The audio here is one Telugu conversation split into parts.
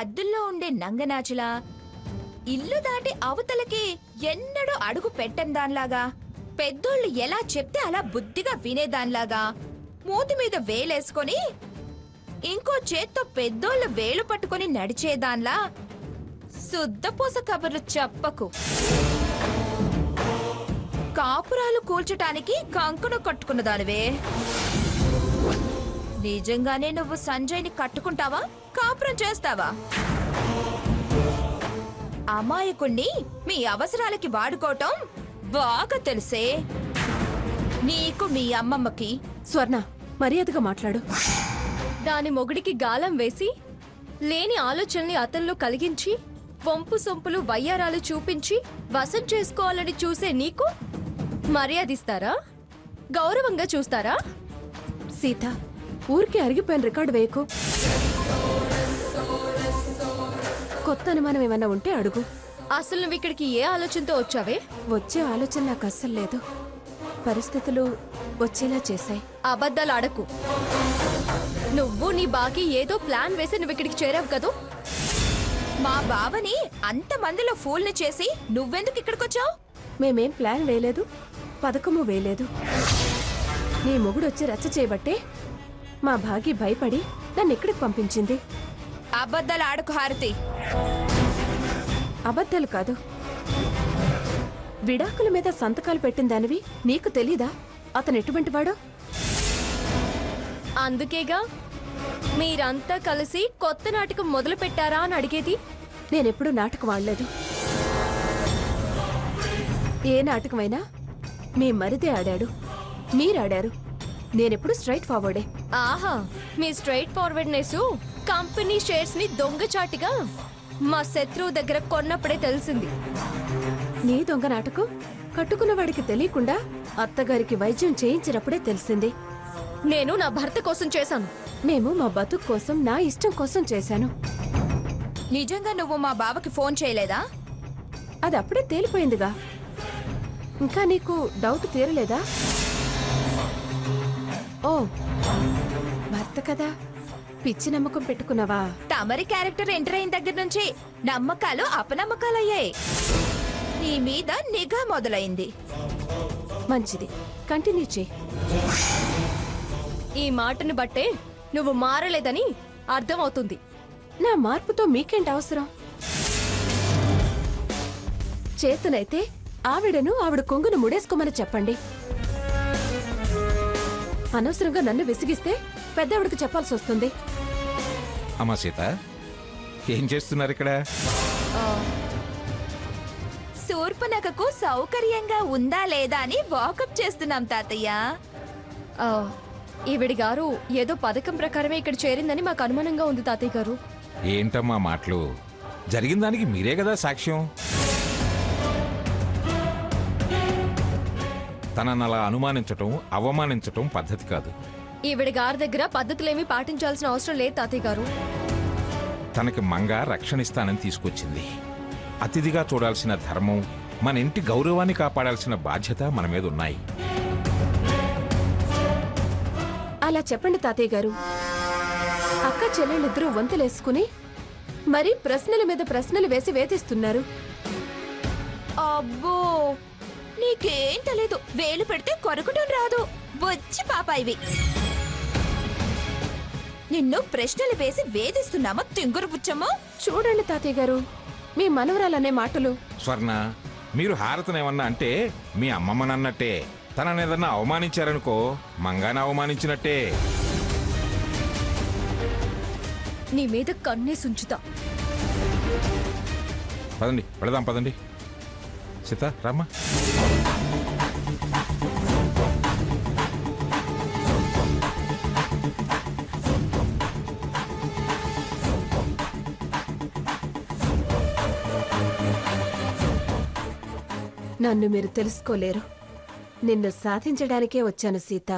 హద్దుల్లో ఉండే నంగనాచులా, ఇల్లు దాటి అవతలకి ఎన్నడూ అడుగు పెట్టని దానిలాగా, పెద్దోళ్ళు ఎలా చెప్తే అలా బుద్ధిగా వినేదానిలాగా, మూతి మీద వేలేసుకొని ఇంకో చేత్తో పెద్దోళ్ళు వేలు పట్టుకుని నడిచేదాన్లా శుద్ధపూస కబుర్లు చెప్పకు. కాపురాలు కూల్చటానికి కంకణ కట్టుకున్న దానివే. నిజంగానే నువ్వు సంజయ్ని కట్టుకుంటావా, కాపురం చేస్తావా? అమాయకుణ్ణి మీ అవసరాలకి వాడుకోవటం బాగా తెలుసే నీకు, మీ అమ్మమ్మకి. స్వర్ణ, మర్యాదగా మాట్లాడు. దాని మొగుడికి గాలం వేసి లేని ఆలోచనల్ని అతల్లో కలిగించి వంపు సొంపులు వయ్యారాలు చూపించి వశం చేసుకోవాలని చూసే నీకు మర్యాదిస్తారా? గౌరవంగా చూస్తారా? సీత, ఊరికి అరిగిపోయిన రికార్డు వేయకు. కొత్త అనుమానం ఏమన్నా ఉంటే అడుగు. అసలు నువ్వు ఇక్కడికి ఏ ఆలోచనతో వచ్చావే? వచ్చే ఆలోచన నాకు అస్సలు లేదు. పరిస్థితులు వచ్చేలా చేశాయి. అబద్ధాలు ఆడకు. నువ్వు నీ బాకి ఏదో ప్లాన్ వేసి నువ్వు ఇక్కడికి చేరావు కదూ. మా బావని అంతమందిలో ఫూల్ని చేసి నువ్వెందుకు ఇక్కడికొచ్చావు? మేమేం ప్లాన్ వేయలేదు, పథకము వేయలేదు. నీ మొగుడు వచ్చి రచ్చ చేయబట్టే మా భాగి భయపడి నన్ను ఇక్కడికి పంపించింది. అబద్ధాలు ఆడకు హారతి. అబద్ధాలు కాదు, విడాకుల మీద సంతకాలు పెట్టిందానివి నీకు తెలీదా అతను ఎటువంటి వాడో? అందుకేగా మీరంతా కలిసి కొత్త నాటకం మొదలు పెట్టారా అని అడిగేది. నేనెప్పుడూ నాటకం ఆడలేదు. ఏ నాటకమైనా మీ మరిదే ఆడాడు, మీరాడారు. నేనెప్పుడు స్ట్రైట్ ఫార్వర్డే. ఆహా, మీ స్ట్రైట్ ఫార్వర్డ్నెస్ కంపెనీ షేర్స్ ని దొంగచాటిగా మా శత్రువు దగ్గర కొన్నప్పుడే తెలిసింది. నీ దొంగ నాటకం కట్టుకున్న వాడికి తెలియకుండా అత్తగారికి వైద్యం చేయించినప్పుడే తెలిసింది. నేను నా భర్త కోసం చేశాను. మేము మా బతుకు కోసం, నా ఇష్టం కోసం చేశాను. నిజంగా నువ్వు మా బావకి ఫోన్ చేయలేదా? అది అప్పుడే తేలిపోయిందిగా. ఇంకా నీకు డౌట్ తీరలేదా? ఓ, భర్త కదా, పిచ్చి నమ్మకం పెట్టుకున్నావా? తమరి క్యారెక్టర్ ఎంటర్ అయిన దగ్గర నుంచి నమ్మకాలు అపనమ్మకాలయ్యాయి. నీ మీద నిఘా మొదలైంది. మంచిది, కంటిన్యూ చేయి. ఈ మాటను బట్టే నువ్వు మారలేదని అర్థమవుతుంది. నా మార్పుతో మీకేంటి అవసరం? చేతనైతే ఆవిడను ఆవిడ కొంగును ముడేసుకోమని చెప్పండి. అనవసరంగా నన్ను విసిగిస్తే పెద్దవిడికి చెప్పాల్సి వస్తుంది. అమ్మా సీత, ఏం చేస్తున్నారు ఇక్కడ? శూర్పనఖకు సౌకర్యంగా ఉందా లేదా అని వాకప్ చేస్తున్నాం తాతయ్య. ఆ, ఈవిడి గారు ఏదో పథకం ప్రకారమే ఇక్కడ చేరిందని మాకు అనుమానంగా ఉంది తాతయ్య గారు. ఏంటమ్మా మాటలు? జరిగిన దానికి మీరే కదా సాక్ష్యం. తనను అలా అనుమానించటం, అవమానించటం పద్ధతి కాదు. ఈవిడి గారి దగ్గర పద్ధతులేమీ పాటించాల్సిన అవసరం లేదు తాతయ్య గారు. తనకి మంగ రక్షణిస్తానని తీసుకొచ్చింది. అతిథిగా చూడాల్సిన ధర్మం, మన ఇంటి గౌరవాన్ని కాపాడాల్సిన బాధ్యత మన మీద ఉన్నాయి. అలా చెప్పండి తాతయ్య గారు. అక్క చెల్లెళ్ళిద్దరూ వంతులేసుకుని మరి ప్రశ్నల మీద ప్రశ్నలు వేసి వేధిస్తున్నారు. అబ్బో, నీకేం తెలీదు. వేలు పెడితే కొరకటం రాదు. వచ్చి పాప ఇవి. నిన్ను ప్రశ్నలు వేసి వేధిస్తున్నామా తింగురు పుచ్చమ్మా? చూడండి తాతయ్య గారు, మీ మనవరాలనే మాటలు. స్వర్ణ, మీరు హారతనేమన్నా అంటే మీ అమ్మమ్మనన్నట్టే. తననేదన్నా అవమానించారనుకో, మంగాన అవమానించినట్టే. నీ మీద కన్నే సుంచుతా. పదండి, వెళదాం పదండి. సీత రామ్మా. నన్ను మీరు తెలుసుకోలేరు. నిన్ను సాధించడానికే వచ్చాను సీత.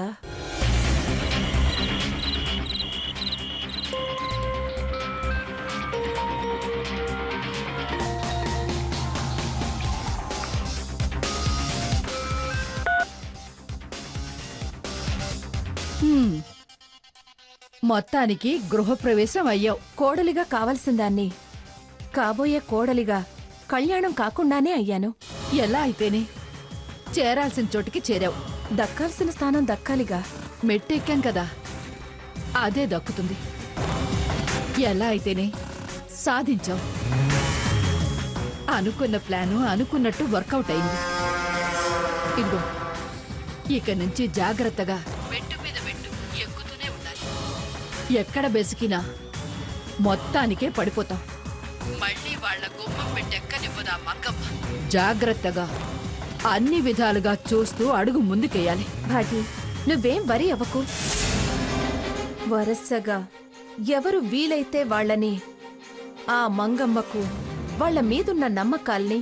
మొత్తానికి గృహప్రవేశం అయ్యావు. కోడలిగా కావలసిన దాన్ని కాబోయే కోడలిగా కళ్యాణం కాకుండానే అయ్యాను. ఎలా అయితేనే చేరాల్సిన చోటికి చేరావు. దక్కాల్సిన స్థానం దక్కాలిగా. మెట్టెక్కాం కదా, అదే దక్కుతుంది. ఎలా అయితేనే సాధించావు. అనుకున్న ప్లాను అనుకున్నట్టు వర్కౌట్ అయింది. ఇదిగో, ఇక నుంచి జాగ్రత్తగా మెట్టు మీద మెట్టు ఎక్కుతూనే ఉండాలి. ఎక్కడ బెసికినా మొత్తానికే పడిపోతాం. మళ్ళీ వాళ్ళ గుమ్మం పెట్టెక్కనివ్వదా మంగమ్మ. జాగ్రత్తగా అన్ని విధాలుగా చూస్తూ అడుగు ముందుకేయాలి. భాగి, నువ్వేం వరి అవ్వకు. వరసగా ఎవరు వీలైతే వాళ్ళని, ఆ మంగమ్మకు వాళ్ళ మీదున్న నమ్మకాల్ని,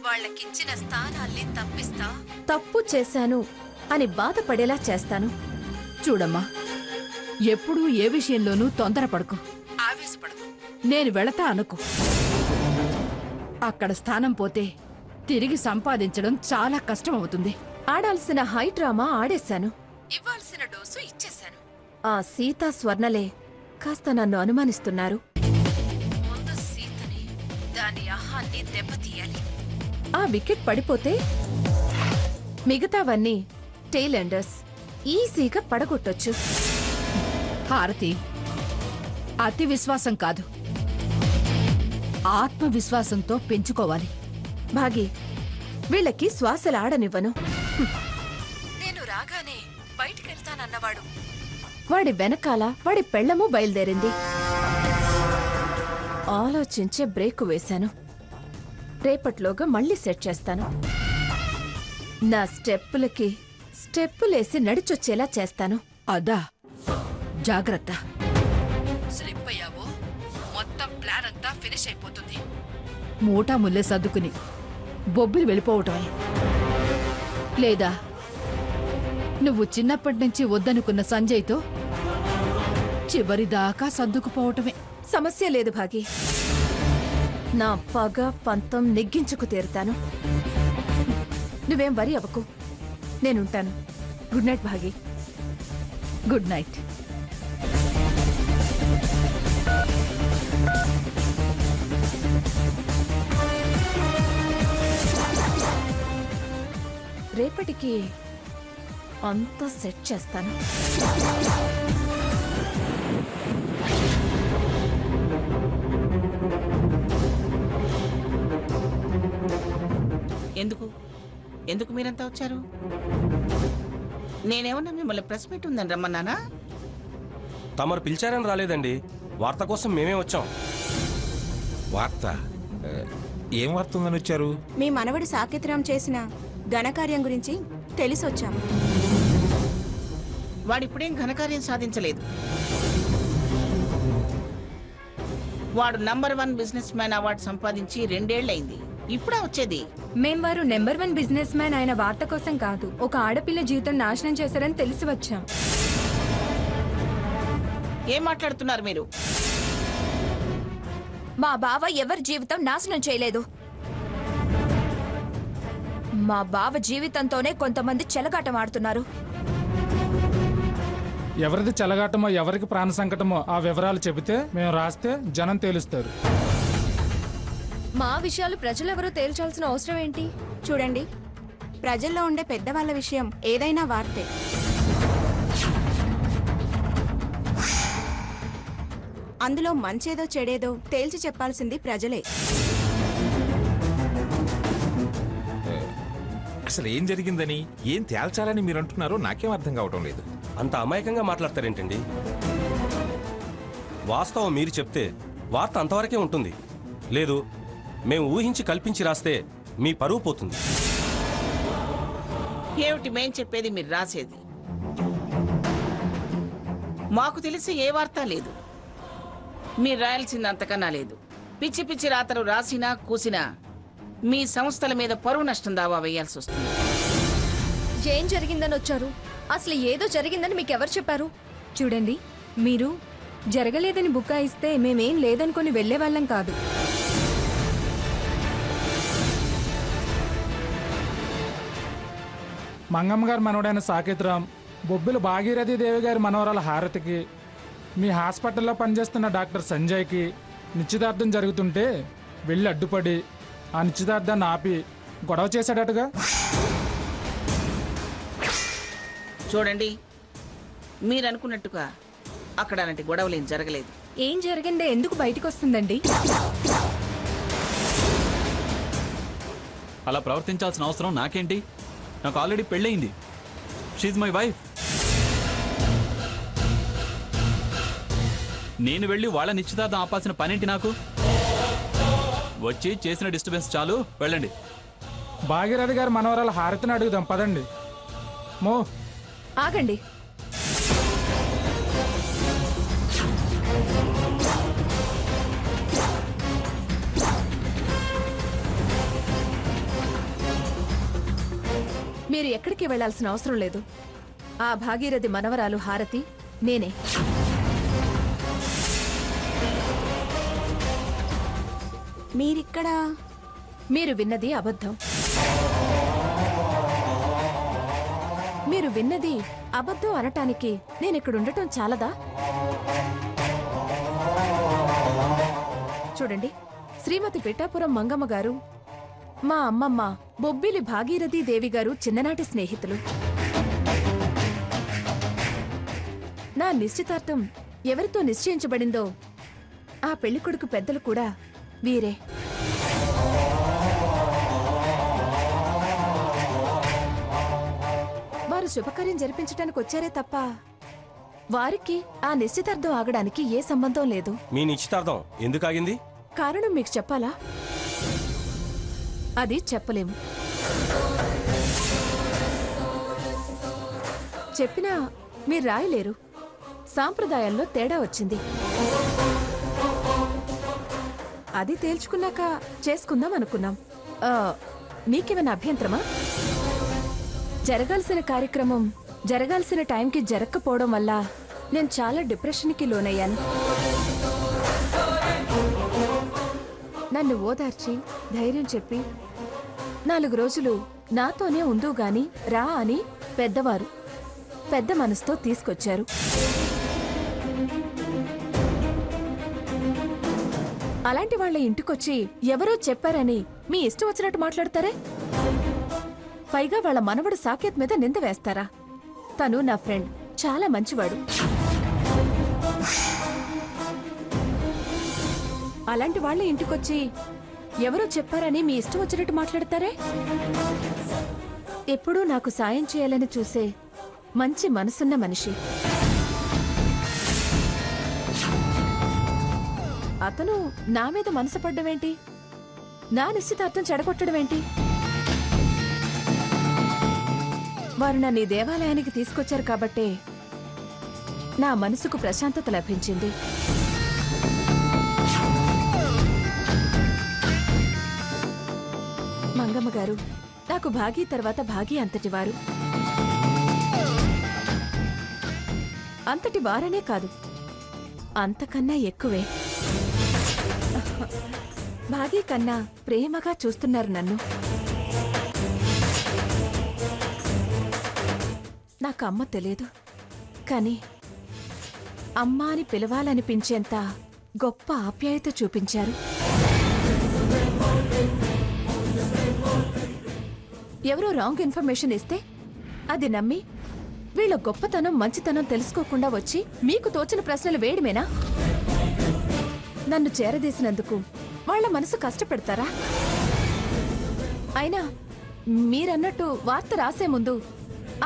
వాళ్ళకిచ్చిన స్థానాల్ని తప్పిస్తా. తప్పు చేశాను అని బాధపడేలా చేస్తాను. చూడమ్మా, ఎప్పుడూ ఏ విషయంలోనూ తొందరపడకు, ఆవేశపడకు. నేను వెళతా అనుకో, అక్కడ స్థానం పోతే తిరిగి సంపాదించడం చాలా కష్టం అవుతుంది. ఆడాల్సిన హై డ్రామా ఆడేశాను, ఇవ్వాల్సిన డోసు ఇచ్చేశాను. ఆ సీతా స్వర్ణలే కాస్త నన్ను అనుమానిస్తున్నారు. ముందు సీతని, దాని అహాన్ని దెబ్బతీయాలి. ఆ వికెట్ పడిపోతే మిగతావన్నీ టెయిల్ ఎండర్స్ ఈజీగా పడగొట్టొచ్చు. హారతి, అతి విశ్వాసం కాదు, ఆత్మవిశ్వాసంతో పెంచుకోవాలి. భాగి, వీళ్ళకి శ్వాసలాడనివ్వను. నేను రాగానే బయటికెళ్తానన్నవాడు వాడి వెనకాల వాడి పెళ్ళము బయలుదేరింది. ఆలోచించే బ్రేకు వేశాను. రేపట్లోగా మళ్ళీ సెట్ చేస్తాను. నా స్టెప్పులేసి నడిచొచ్చేలా చేస్తాను. అదా, జాగ్రత్త. స్లిప్ అయ్యావో మొత్తం ప్లాన్ అంతా ఫినిష్ అయిపోతుంది. మూటా ముల్లే సర్దుకుని బొబ్బిలి వెళ్ళిపోవటమే, లేదా నువ్వు చిన్నప్పటి నుంచి వద్దనుకున్న సంజయ్తో చివరిదాకా సర్దుకుపోవటమే. సమస్య లేదు భాగి, నా పగ పంతం నెగ్గించుకు తీరుతాను. నువ్వేం వరి అవ్వకు, నేనుంటాను. Good night Bhagi. Good night. రేపటికి అంతా సెట్ చేస్తాను. ఎందుకు మీరంతా వచ్చారు? నేనేమన్నా మిమ్మల్ని ప్రెస్ మీట్ ఉందని రమ్మన్నానా? తమరు పిలిచారని రాలేదండి, వార్త కోసం మేమే వచ్చాం. వార్త? ఏం వార్త ఉందని వచ్చారు? మీ మనవడు సాకేతరాం చేసిన ఘనకార్యం గురించి తెలిసొచ్చాం. వాడిప్పుడేం ఘనకార్యం సాధించలేదు. వాడు #1 బిజినెస్ మ్యాన్ అవార్డు సంపాదించి 2 ఏళ్లయింది. ఇప్పుడా వచ్చేది? మేం వారు #1 బిజినెస్ మ్యాన్ ఆయన వార్త కోసం కాదు, ఒక ఆడపిల్ల జీవితం నాశనం చేశారని తెలిసి వచ్చాం. ఏం మాట్లాడుతున్నారు మీరు? మా బావ ఎవరి జీవితం నాశనం చేయలేదు. మా బావ జీవితంతోనే కొంతమంది చెలగాటం ఆడుతున్నారు. ఎవరిది చెలగాటమో ఎవరికి ప్రాణ సంకటమో ఆ వివరాలు చెబితే మేము రాస్తే జనం తేలుస్తారు. మా విషయాలు ప్రజలెవరూ తేల్చాల్సిన అవసరం ఏంటి? చూడండి, ప్రజల్లో ఉండే పెద్దవాళ్ళ విషయం ఏదైనా వార్తే. అందులో మంచేదో చెడేదో తేల్చి చెప్పాల్సింది ప్రజలే. అసలు ఏం జరిగిందని, ఏం తేల్చాలని మీరు అంటున్నారో నాకేం అర్థం కావటం లేదు. అంత అమాయకంగా మాట్లాడతారేంటండి? వాస్తవం మీరు చెప్తే వార్త అంతవరకే ఉంటుంది. లేదు, మేము ఊహించి కల్పించి రాస్తే మీ పరువు పోతుంది. ఏమిటి మేం చెప్పేది మీరు రాసేది? మాకు తెలిసి ఏ వార్త లేదు. మీరు రాయాల్సింది అంతకన్నా లేదు. పిచ్చి పిచ్చి రాతలు రాసినా కూసినా మీ సంస్థల మీద పరువు నష్టం దావా వేయాల్సి వస్తుంది. ఏం జరిగిందని వచ్చారు? అసలు ఏదో జరిగిందని మీకెవరు చెప్పారు? చూడండి, మీరు జరగలేదని బుకాయిస్తే మేమేం లేదనుకొని వెళ్లేవాళ్ళం కాదు. మంగమ్మ గారి మనవడైన సాకేతరాం బొబ్బిలి భాగీరథి దేవి గారి మనవరాల హారతికి మీ హాస్పిటల్లో పనిచేస్తున్న డాక్టర్ సంజయ్కి నిశ్చితార్థం జరుగుతుంటే వెళ్ళి అడ్డుపడి ఆ నిశ్చితార్థాన్ని ఆపి గొడవ చేశాడటగా. చూడండి, మీరు అనుకున్నట్టుగా అక్కడ అలాంటి గొడవలు ఏం జరగలేదు. ఏం జరిగిందో ఎందుకు బయటకు వస్తుందండి? అలా ప్రవర్తించాల్సిన అవసరం నాకేంటి? నాకు ఆల్రెడీ పెళ్ళయింది. She's my wife. నేను వెళ్ళి వాళ్ళ నిశ్చితార్థం ఆపాల్సిన పనేంటి నాకు? వచ్చి చేసిన డిస్టర్బెన్స్ చాలు, వెళ్ళండి. భాగీరథి గారి మనవరాలు హారతిని అడుగుదాం పదండి. మో ఆగండి. మీరు ఎక్కడికి వెళ్లాల్సిన అవసరం లేదు. ఆ భాగీరథి మనవరాలు హారతి నేనే. మీరిక్కడ మీరు విన్నది అబద్ధం. మీరు విన్నది అబద్ధం అనటానికి నేనిక్కడుండటం చాలదా? చూడండి, శ్రీమతి పిఠాపురం మంగమ్మ గారు, మా అమ్మమ్మ బొబ్బిలి భాగీరథీ దేవి గారు చిన్ననాటి స్నేహితులు. నా నిశ్చితార్థం ఎవరితో నిశ్చయించబడిందో ఆ పెళ్లికొడుకు పెద్దలు కూడా వీరే. వారు శుభకార్యం జరిపించడానికి వచ్చారే తప్ప వారికి ఆ నిశ్చితార్థం ఆగడానికి ఏ సంబంధం లేదు. మీ నిశ్చితార్థం ఎందుకు ఆగింది? కారణం మీకు చెప్పాలా? అది చెప్పలేము. చెప్పినా మీరు రాయలేరు. సాంప్రదాయాల్లో తేడా వచ్చింది. అది తేల్చుకున్నాక చేసుకుందాం అనుకున్నాం. మీకేమైనా అభ్యంతరమా? జరగాల్సిన కార్యక్రమం జరగాల్సిన టైంకి జరగకపోవడం వల్ల నేను చాలా డిప్రెషన్కి లోనయ్యాను. నన్ను ఓదార్చి ధైర్యం చెప్పి 4 రోజులు నాతోనే ఉందో గాని రా అని పెద్దవారు పెద్ద మనసుతో తీసుకొచ్చారు. అలాంటి వాళ్ళ ఇంటికొచ్చి ఎవరో చెప్పారని మీ ఇష్టం వచ్చినట్టు మాట్లాడతారే? పైగా వాళ్ళ మనవడు సాకేత్ మీద నింద వేస్తారా? తను నా ఫ్రెండ్, చాలా మంచివాడు. అలాంటి వాళ్ళ ఇంటికొచ్చి ఎవరో చెప్పారని మీ ఇష్టం వచ్చినట్టు మాట్లాడతారే? ఎప్పుడూ నాకు సాయం చేయాలని చూసే మంచి మనసున్న మనిషి అతను నా మీద మనసు పడ్డమేంటి? నా నిశ్చితార్థం చెడగొట్టడమేంటి? వారు నన్ను ఈ దేవాలయానికి తీసుకొచ్చారు కాబట్టే నా మనసుకు ప్రశాంతత లభించింది. మంగమ్మ గారు నాకు భాగీ తర్వాత భాగీ అంతటివారు. అంతటి వారనే కాదు, అంతకన్నా ఎక్కువే. భాగీ కన్నా ప్రేమగా చూస్తున్నారు నన్ను. నాకు అమ్మ తెలియదు, కానీ అమ్మ అని పిలవాలనిపించేంత గొప్ప ఆప్యాయత చూపించారు. ఎవరో రాంగ్ ఇన్ఫర్మేషన్ ఇస్తే అది నమ్మి వీళ్ళ గొప్పతనం మంచితనం తెలుసుకోకుండా వచ్చి మీకు తోచిన ప్రశ్నలు వేయడమేనా? నన్ను చేరదీసినందుకు వాళ్ళ మనసు కష్టపెడతారా? అయినా మీరన్నట్టు వార్త రాసే ముందు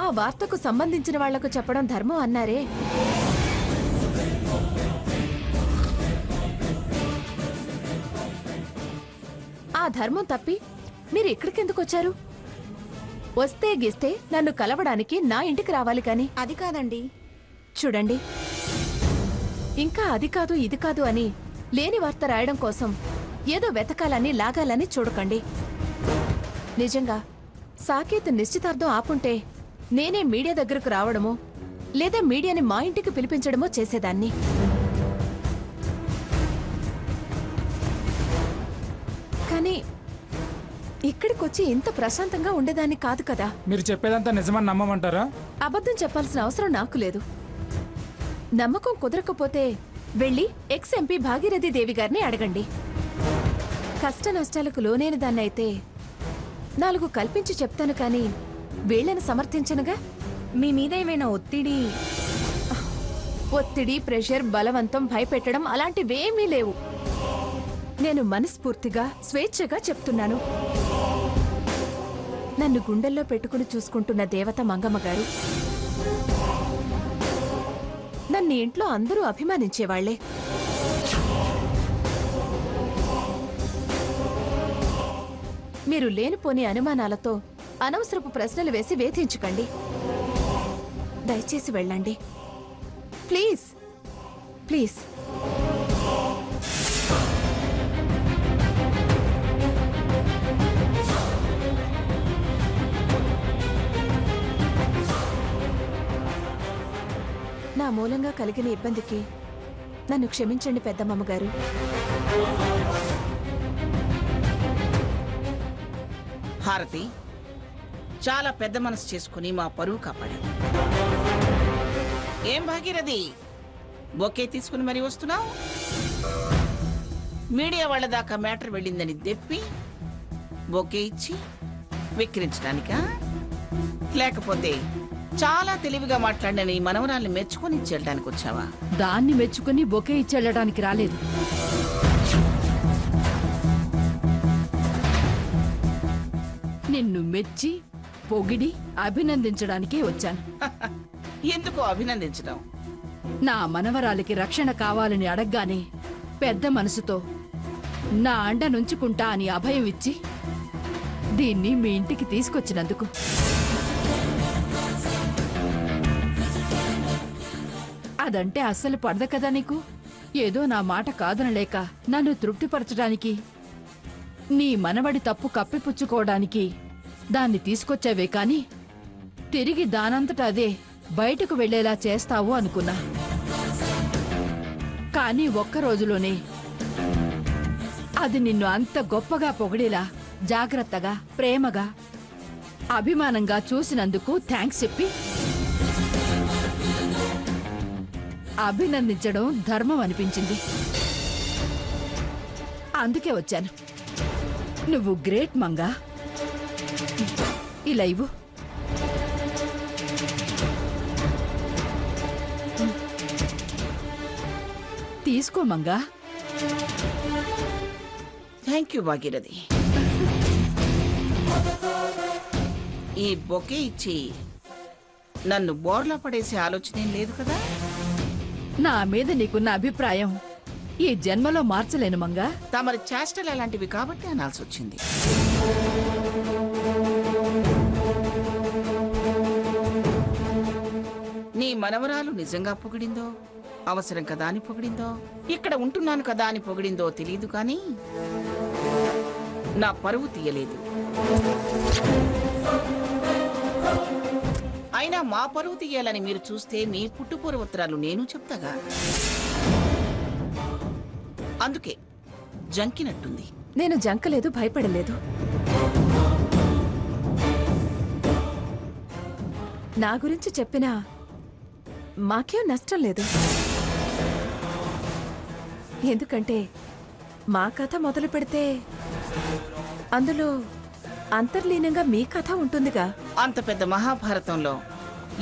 ఆ వార్తకు సంబంధించిన వాళ్లకు చెప్పడం ధర్మం అన్నారే. ఆ ధర్మం తప్పి మీరు ఇక్కడికెందుకు వచ్చారు? వస్తే గిస్తే నన్ను కలవడానికి నా ఇంటికి రావాలి కాని. అది కాదండి. చూడండి, ఇంకా అది కాదు ఇది కాదు అని లేని వార్త రాయడం కోసం ఏదో వెతకాలని లాగాలని చూడకండి. నిజంగా సాకేత్ నిశ్చితార్థం ఆపుంటే నేనే మీడియా దగ్గరకు రావడమో లేదా మీడియాని మా ఇంటికి పిలిపించడమో చేసేదాన్ని. కానీ ఇక్కడికొచ్చి ఇంత ప్రశాంతంగా ఉండేదాన్ని కాదు కదా. మీరు చెప్పేదంతా నిజమని నమ్మమంటారా? అబద్ధం చెప్పాల్సిన అవసరం నాకు లేదు. నమ్మకం కుదరకపోతే వెళ్ళి ఎక్స్ ఎంపీ భాగీరథి దేవి గారిని అడగండి. కష్ట నష్టాలకు లోనైన దాన్నైతే 4 కల్పించి చెప్తాను కానీ వీళ్ళని సమర్థించనుగా. మీ మీద ఏమైనా ఒత్తిడి, ప్రెషర్, బలవంతం, భయపెట్టడం అలాంటివేమీ లేవు. నేను మనస్ఫూర్తిగా స్వేచ్ఛగా చెప్తున్నాను. నన్ను గుండెల్లో పెట్టుకుని చూసుకుంటున్న దేవత మంగమ్మ గారు. నన్ను ఇంట్లో అందరూ అభిమానించేవాళ్లే. మీరు లేనిపోని అనుమానాలతో అనవసరపు ప్రశ్నలు వేసి వేధించకండి. దయచేసి వెళ్ళండి ప్లీజ్. ప్లీజ్. నా మూలంగా కలిగిన ఇబ్బందికి నన్ను క్షమించండి పెద్దమ్మగారు. హారతి, చాలా పెద్ద మనసు చేసుకుని మా పరువు కాపాడావు. ఏం భాగీరథి, బొకే తీసుకుని మరీ వస్తున్నావు? మీడియా వాళ్ళ దాకా మ్యాటర్ వెళ్ళిందని దెప్పి బొకే ఇచ్చి విక్రించడానికా? లేకపోతే చాలా తెలివిగా మాట్లాడిన నీ మనవరాల్ని మెచ్చుకొని ఇచ్చేయడానికి వచ్చావా? దాన్ని మెచ్చుకుని బొకే ఇచ్చెళ్ళడానికి రాలేదు. నిన్ను మెచ్చి పొగిడి అభినందించడానికే వచ్చాను. ఎందుకు అభినందించడం? నా మనవరాలికి రక్షణ కావాలని అడగ్గానే పెద్ద మనసుతో నా అండ నుంచుకుంటా అని అభయం ఇచ్చి దీన్ని మీ ఇంటికి తీసుకొచ్చినందుకు. అదంటే అస్సలు పడదు కదా నీకు. ఏదో నా మాట కాదనలేక నన్ను తృప్తిపరచడానికి, నీ మనవడి తప్పు కప్పిపుచ్చుకోవడానికి దాన్ని తీసుకొచ్చావే కాని తిరిగి దానంతట అదే బయటకు వెళ్లేలా చేస్తావు అనుకున్నా. కానీ ఒక్క రోజులోనే అది నిన్ను అంత గొప్పగా పొగిడేలా జాగ్రత్తగా, ప్రేమగా, అభిమానంగా చూసినందుకు థ్యాంక్స్ చెప్పి అభినందించడం ధర్మం అనిపించింది. అందుకే వచ్చాను. నువ్వు గ్రేట్ మంగా. ఇలా ఇవ్వు. తీసుకో మంగా. Thank you Bhagirathi. ఈ బొకే ఇచ్చి నన్ను బోర్లా పడేసే ఆలోచన ఏం లేదు కదా? నా మీద నీకున్న అభిప్రాయం ఈ జన్మలో మార్చలేను మంగా. తమరి చేష్టలు అలాంటివి కాబట్టి అనాల్సి వచ్చింది. నీ మనవరాలు నిజంగా పొగిడిందో, అవసరం కదా అని పొగిడిందో, ఇక్కడ ఉంటున్నాను కదా అని పొగిడిందో తెలియదు కానీ నా పరువు తీయలేదు. అయినా మా పరువు తీయాలని మీరు చూస్తే మీ పుట్టుపూర్వోత్తరాలు నేను చెప్తాగా. అందుకే జంకినట్టుంది. నేను జంకలేదు, భయపడలేదు. నా గురించి చెప్పినా మాకేం నష్టం లేదు. ఎందుకంటే మా కథ మొదలు పెడితే అందులో అంతర్లీనంగా మీ కథ ఉంటుందిగా. అంత పెద్ద మహాభారతంలో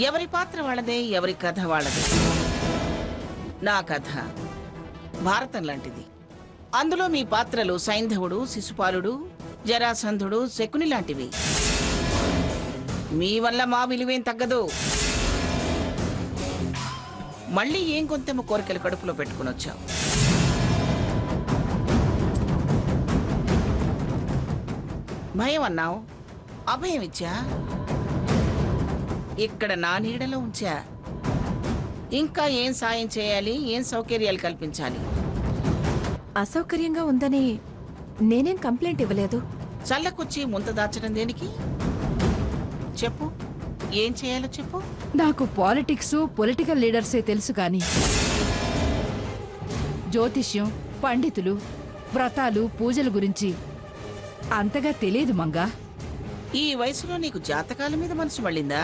ఎవరి పాత్ర వాళ్ళదే, ఎవరి కథ వాళ్ళదే. నా కథ భారతం లాంటిది. అందులో మీ పాత్రలు సైంధవుడు, శిశుపాలుడు, జరాసంధుడు, శకుని లాంటివి. మీ వల్ల మా విలువేం తగ్గదు. మళ్ళీ ఏం కొంచెం కోరికలు కడుపులో పెట్టుకుని వచ్చావు. భయం అన్నావు, అభయం ఇచ్చా, ఇక్కడ నా నీడలో ఉంచా. ఇంకా ఏం సాయం చేయాలి, ఏం సౌకర్యాలు కల్పించాలి? అసౌకర్యంగా ఉందని నేనేం కంప్లైంట్ ఇవ్వలేదు. చల్లకొచ్చి ముంత దాచడం దేనికి? చెప్పు, ఏం చేయాలో చెప్పు. నాకు పాలిటిక్స్, పొలిటికల్ లీడర్సే తెలుసు కానీ జ్యోతిష్యం, పండితులు, వ్రతాలు, పూజల గురించి అంతగా తెలియదు మంగా. ఈ వయసులో నీకు జాతకాల మీద మనసు మళ్ళిందా?